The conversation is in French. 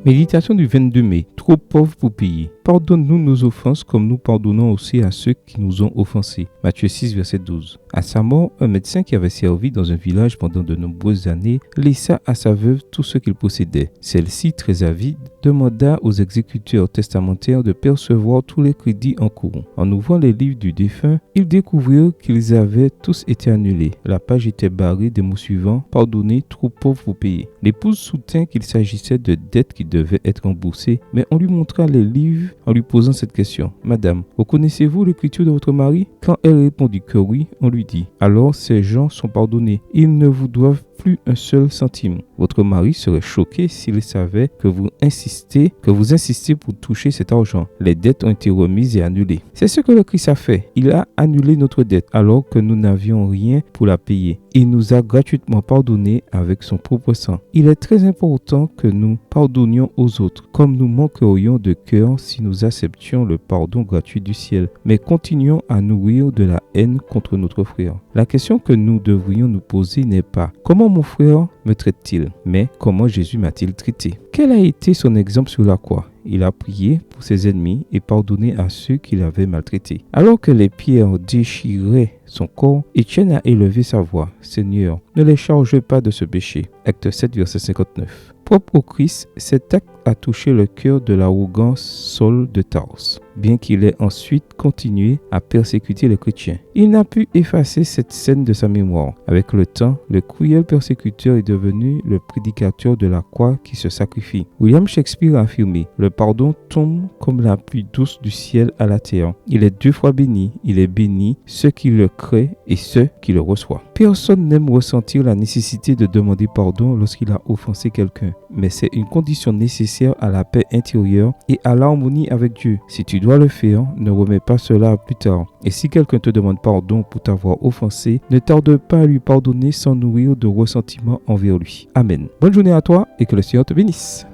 Méditation du 22 mai. Trop pauvre pour payer. Pardonne-nous nos offenses comme nous pardonnons aussi à ceux qui nous ont offensés. Matthieu 6, verset 12. À sa mort, un médecin qui avait servi dans un village pendant de nombreuses années laissa à sa veuve tout ce qu'il possédait. Celle-ci, très avide, demanda aux exécuteurs testamentaires de percevoir tous les crédits en cours. En ouvrant les livres du défunt, ils découvrirent qu'ils avaient tous été annulés. La page était barrée des mots suivants: pardonner, trop pauvre pour payer. L'épouse soutint qu'il s'agissait de dettes qui devaient être remboursées, mais on lui montra les livres en lui posant cette question: Madame, reconnaissez-vous l'écriture de votre mari? Quand elle répondit que oui, on lui dit: alors ces gens sont pardonnés, ils ne vous doivent plus un seul centime. Votre mari serait choqué s'il savait que vous insistez pour toucher cet argent. Les dettes ont été remises et annulées. C'est ce que le Christ a fait. Il a annulé notre dette alors que nous n'avions rien pour la payer. Il nous a gratuitement pardonné avec son propre sang. Il est très important que nous pardonnions aux autres, comme nous manquerions de cœur si nous acceptions le pardon gratuit du ciel, mais continuons à nourrir de la haine contre notre frère. La question que nous devrions nous poser n'est pas: comment mon frère me traite-t-il, mais comment Jésus m'a-t-il traité? Quel a été son exemple sur la croix? Il a prié pour ses ennemis et pardonné à ceux qui l'avaient maltraité. Alors que les pierres déchiraient son corps, Étienne a élevé sa voix: Seigneur, ne les charge pas de ce péché. Acte 7, verset 59. Propre au Christ, cet acte a touché le cœur de l'arrogant Saul de Tarse, bien qu'il ait ensuite continué à persécuter les chrétiens. Il n'a pu effacer cette scène de sa mémoire. Avec le temps, le cruel persécuteur est devenu le prédicateur de la croix qui se sacrifie. William Shakespeare a affirmé: le pardon tombe comme la pluie douce du ciel à la terre. Il est 2 fois béni. Il est béni ceux qui le créent et ceux qui le reçoivent. Personne n'aime ressentir la nécessité de demander pardon lorsqu'il a offensé quelqu'un, mais c'est une condition nécessaire à la paix intérieure et à l'harmonie avec Dieu. Si tu dois le faire, ne remets pas cela à plus tard. Et si quelqu'un te demande pardon pour t'avoir offensé, ne tarde pas à lui pardonner sans nourrir de ressentiment envers lui. Amen. Bonne journée à toi et que le Seigneur te bénisse.